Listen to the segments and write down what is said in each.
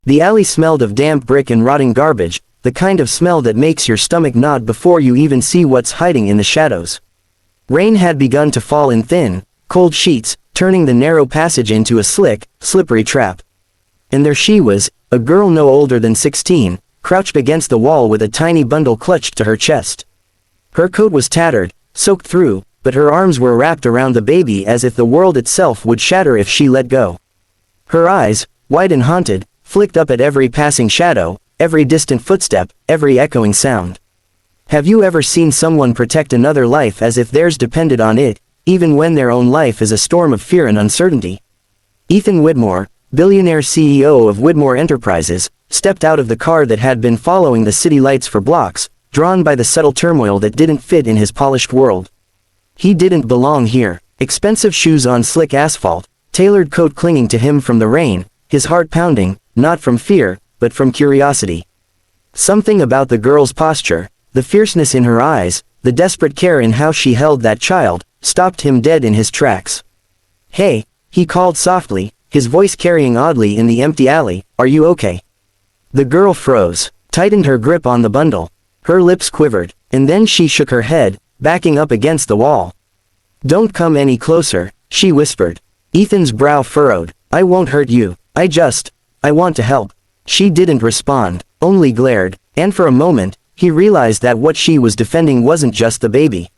The alley smelled of damp brick and rotting garbage, the kind of smell that makes your stomach nod before you even see what's hiding in the shadows. Rain had begun to fall in thin, cold sheets, turning the narrow passage into a slick, slippery trap. And there she was, a girl no older than 16, crouched against the wall with a tiny bundle clutched to her chest. Her coat was tattered, soaked through, but her arms were wrapped around the baby as if the world itself would shatter if she let go. Her eyes, wide and haunted, flicked up at every passing shadow, every distant footstep, every echoing sound. Have you ever seen someone protect another life as if theirs depended on it, even when their own life is a storm of fear and uncertainty? Ethan Widmore, billionaire CEO of Widmore Enterprises, stepped out of the car that had been following the city lights for blocks, drawn by the subtle turmoil that didn't fit in his polished world. He didn't belong here. Expensive shoes on slick asphalt, tailored coat clinging to him from the rain, his heart pounding, not from fear, but from curiosity. Something about the girl's posture, the fierceness in her eyes, the desperate care in how she held that child, stopped him dead in his tracks. "Hey," he called softly, his voice carrying oddly in the empty alley, "are you okay?" The girl froze, tightened her grip on the bundle. Her lips quivered, and then she shook her head, backing up against the wall. "Don't come any closer," she whispered. Ethan's brow furrowed. "I won't hurt you. I want to help." She didn't respond, only glared, and for a moment, he realized that what she was defending wasn't just the baby.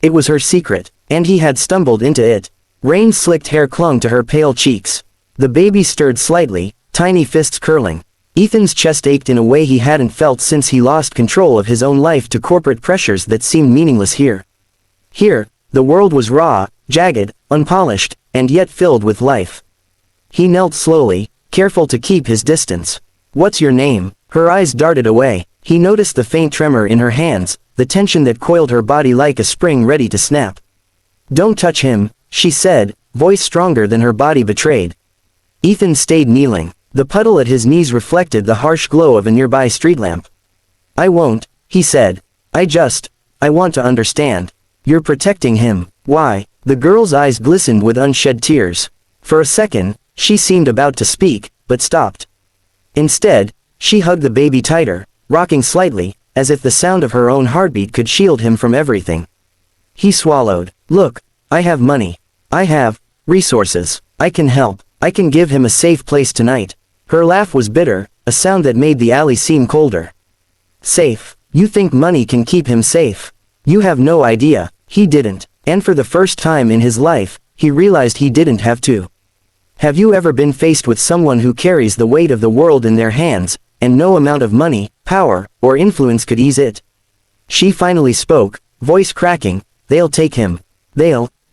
It was her secret, and he had stumbled into it. Rain's slicked hair clung to her pale cheeks. The baby stirred slightly, tiny fists curling. Ethan's chest ached in a way he hadn't felt since he lost control of his own life to corporate pressures that seemed meaningless here. Here, the world was raw, jagged, unpolished, and yet filled with life. He knelt slowly, careful to keep his distance. "What's your name?" Her eyes darted away. He noticed the faint tremor in her hands, the tension that coiled her body like a spring ready to snap. "Don't touch him," she said, voice stronger than her body betrayed. Ethan stayed kneeling. The puddle at his knees reflected the harsh glow of a nearby street lamp. "I won't," he said. I want to understand. You're protecting him. Why?" The girl's eyes glistened with unshed tears. For a second, she seemed about to speak, but stopped. Instead, she hugged the baby tighter, rocking slightly, as if the sound of her own heartbeat could shield him from everything. He swallowed. "Look, I have money. I have resources. I can help. I can give him a safe place tonight." Her laugh was bitter, a sound that made the alley seem colder. "Safe? You think money can keep him safe? You have no idea." He didn't, and for the first time in his life, he realized he didn't have to. Have you ever been faced with someone who carries the weight of the world in their hands, and no amount of money, power, or influence could ease it? She finally spoke, voice cracking. "They'll take him.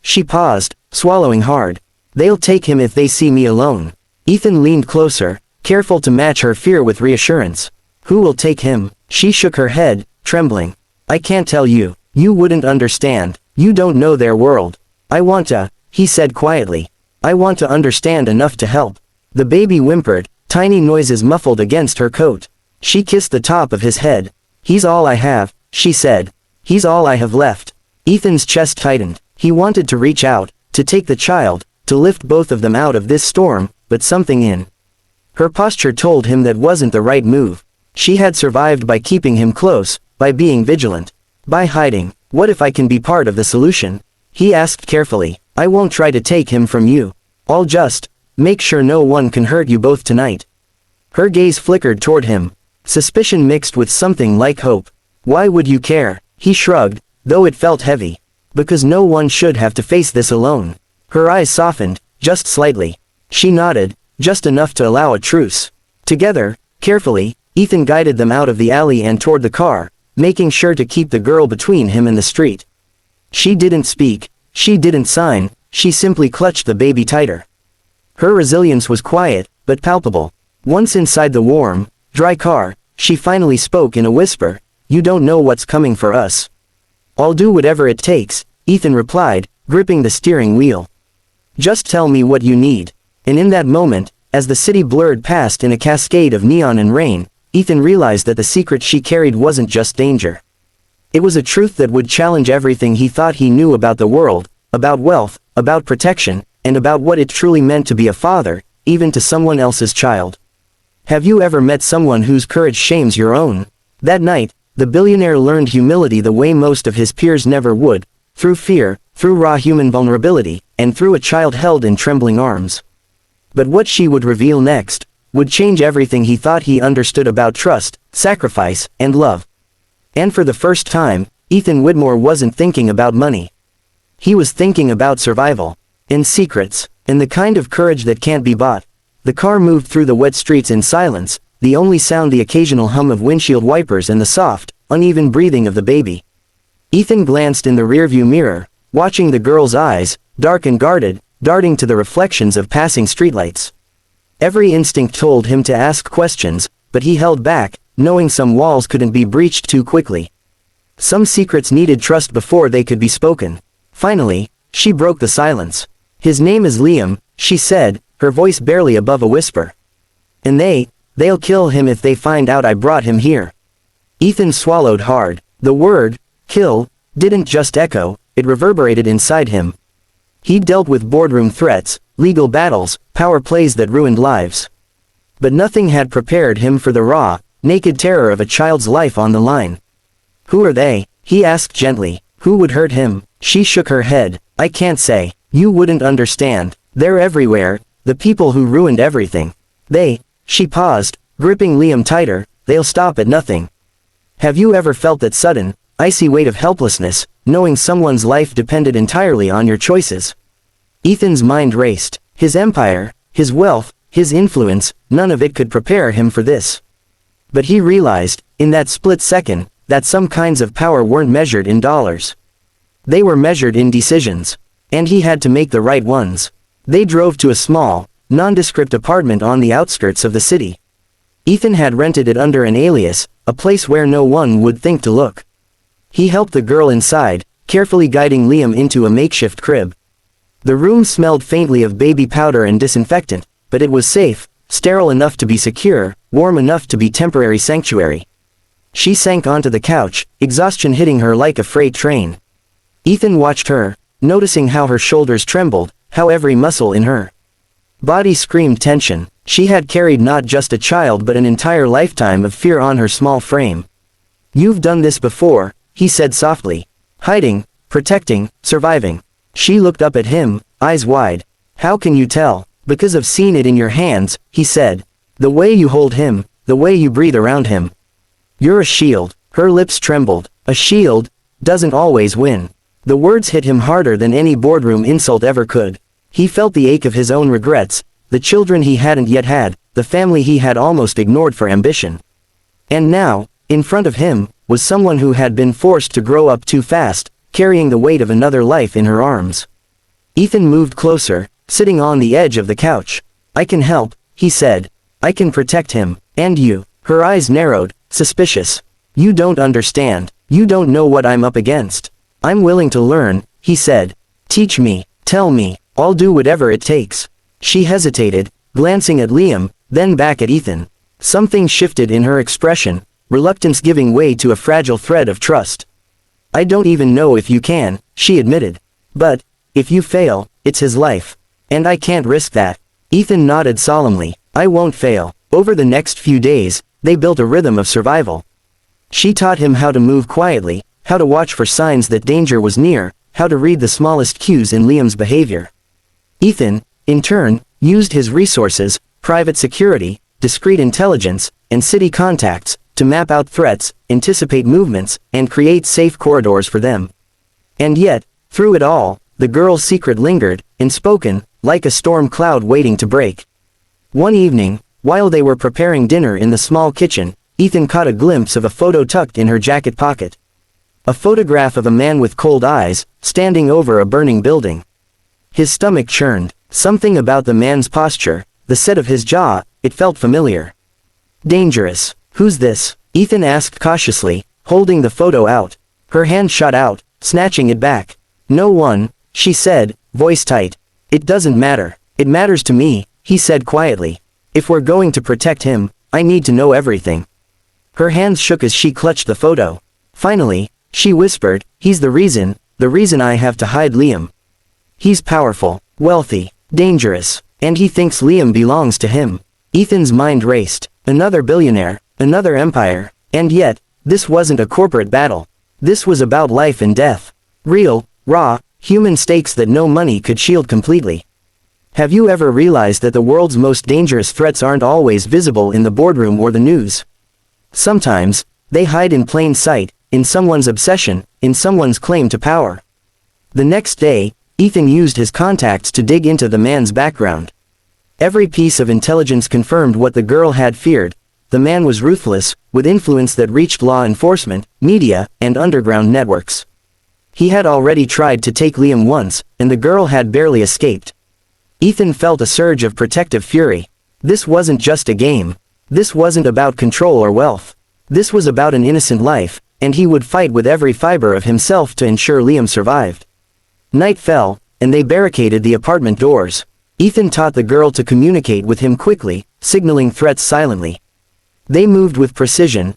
She paused, swallowing hard. "They'll take him if they see me alone." Ethan leaned closer, careful to match her fear with reassurance. "Who will take him?" She shook her head, trembling. "I can't tell you. You wouldn't understand. You don't know their world." "I want to," he said quietly. "I want to understand enough to help." The baby whimpered, tiny noises muffled against her coat. She kissed the top of his head. "He's all I have," she said. "He's all I have left." Ethan's chest tightened. He wanted to reach out, to take the child, to lift both of them out of this storm, but something in her posture told him that wasn't the right move. She had survived by keeping him close, by being vigilant, by hiding. "What if I can be part of the solution?" he asked carefully. "I won't try to take him from you. I'll just make sure no one can hurt you both tonight." Her gaze flickered toward him, suspicion mixed with something like hope. "Why would you care?" He shrugged, though it felt heavy. "Because no one should have to face this alone." Her eyes softened, just slightly. She nodded, just enough to allow a truce. Together, carefully, Ethan guided them out of the alley and toward the car, making sure to keep the girl between him and the street. She didn't speak, she didn't sign, she simply clutched the baby tighter. Her resilience was quiet, but palpable. Once inside the warm, dry car, she finally spoke in a whisper. "You don't know what's coming for us." "I'll do whatever it takes," Ethan replied, gripping the steering wheel. "Just tell me what you need." And in that moment, as the city blurred past in a cascade of neon and rain, Ethan realized that the secret she carried wasn't just danger. It was a truth that would challenge everything he thought he knew about the world, about wealth, about protection, and about what it truly meant to be a father, even to someone else's child. Have you ever met someone whose courage shames your own? That night, the billionaire learned humility the way most of his peers never would, through fear, through raw human vulnerability, and through a child held in trembling arms. But what she would reveal next would change everything he thought he understood about trust, sacrifice, and love. And for the first time, Ethan Widmore wasn't thinking about money. He was thinking about survival, and secrets, and the kind of courage that can't be bought. The car moved through the wet streets in silence, the only sound the occasional hum of windshield wipers and the soft, uneven breathing of the baby. Ethan glanced in the rearview mirror, watching the girl's eyes, dark and guarded, darting to the reflections of passing streetlights. Every instinct told him to ask questions, but he held back, knowing some walls couldn't be breached too quickly. Some secrets needed trust before they could be spoken. Finally, she broke the silence. "His name is Liam," she said, her voice barely above a whisper. "And they'll kill him if they find out I brought him here." Ethan swallowed hard. The word, kill, didn't just echo, it reverberated inside him. He'd dealt with boardroom threats, legal battles, power plays that ruined lives. But nothing had prepared him for the raw, naked terror of a child's life on the line. "Who are they?" he asked gently. "Who would hurt him?" She shook her head. "I can't say. You wouldn't understand. They're everywhere, the people who ruined everything. She paused, gripping Liam tighter, "they'll stop at nothing." Have you ever felt that sudden, icy weight of helplessness, knowing someone's life depended entirely on your choices? Ethan's mind raced. His empire, his wealth, his influence, none of it could prepare him for this. But he realized, in that split second, that some kinds of power weren't measured in dollars. They were measured in decisions. And he had to make the right ones. They drove to a small, nondescript apartment on the outskirts of the city. Ethan had rented it under an alias, a place where no one would think to look. He helped the girl inside, carefully guiding Liam into a makeshift crib. The room smelled faintly of baby powder and disinfectant, but it was safe, sterile enough to be secure, warm enough to be temporary sanctuary. She sank onto the couch, exhaustion hitting her like a freight train. Ethan watched her, noticing how her shoulders trembled, how every muscle in her body screamed tension. She had carried not just a child but an entire lifetime of fear on her small frame. "You've done this before," he said softly. "Hiding, protecting, surviving." She looked up at him, eyes wide. "How can you tell?" "Because I've seen it in your hands," he said. "The way you hold him, the way you breathe around him. You're a shield." Her lips trembled. "A shield doesn't always win." The words hit him harder than any boardroom insult ever could. He felt the ache of his own regrets, the children he hadn't yet had, the family he had almost ignored for ambition. And now, in front of him, was someone who had been forced to grow up too fast, carrying the weight of another life in her arms. Ethan moved closer, sitting on the edge of the couch. "I can help," he said. "I can protect him, and you." Her eyes narrowed, suspicious. "You don't understand. You don't know what I'm up against." "I'm willing to learn," he said. "Teach me, tell me, I'll do whatever it takes." She hesitated, glancing at Liam, then back at Ethan. Something shifted in her expression, reluctance giving way to a fragile thread of trust. "I don't even know if you can," she admitted. "But, if you fail, it's his life. And I can't risk that." Ethan nodded solemnly. "I won't fail." Over the next few days, they built a rhythm of survival. She taught him how to move quietly, how to watch for signs that danger was near, how to read the smallest cues in Liam's behavior. Ethan, in turn, used his resources, private security, discreet intelligence, and city contacts, to map out threats, anticipate movements, and create safe corridors for them. And yet, through it all, the girl's secret lingered, unspoken, like a storm cloud waiting to break. One evening, while they were preparing dinner in the small kitchen, Ethan caught a glimpse of a photo tucked in her jacket pocket. A photograph of a man with cold eyes, standing over a burning building. His stomach churned. Something about the man's posture, the set of his jaw, it felt familiar. "Dangerous. Who's this?" Ethan asked cautiously, holding the photo out. Her hand shot out, snatching it back. "No one," she said, voice tight. "It doesn't matter. It matters to me," he said quietly. "If we're going to protect him, I need to know everything." Her hands shook as she clutched the photo. Finally, she whispered, "He's the reason I have to hide Liam. He's powerful, wealthy, dangerous, and he thinks Liam belongs to him." Ethan's mind raced. Another billionaire, another empire, and yet, this wasn't a corporate battle. This was about life and death. Real, raw, human stakes that no money could shield completely. Have you ever realized that the world's most dangerous threats aren't always visible in the boardroom or the news? Sometimes, they hide in plain sight, in someone's obsession, in someone's claim to power. The next day, Ethan used his contacts to dig into the man's background. Every piece of intelligence confirmed what the girl had feared. The man was ruthless, with influence that reached law enforcement, media, and underground networks. He had already tried to take Liam once, and the girl had barely escaped. Ethan felt a surge of protective fury. This wasn't just a game. This wasn't about control or wealth. This was about an innocent life, and he would fight with every fiber of himself to ensure Liam survived. Night fell, and they barricaded the apartment doors. Ethan taught the girl to communicate with him quickly, signaling threats silently. They moved with precision,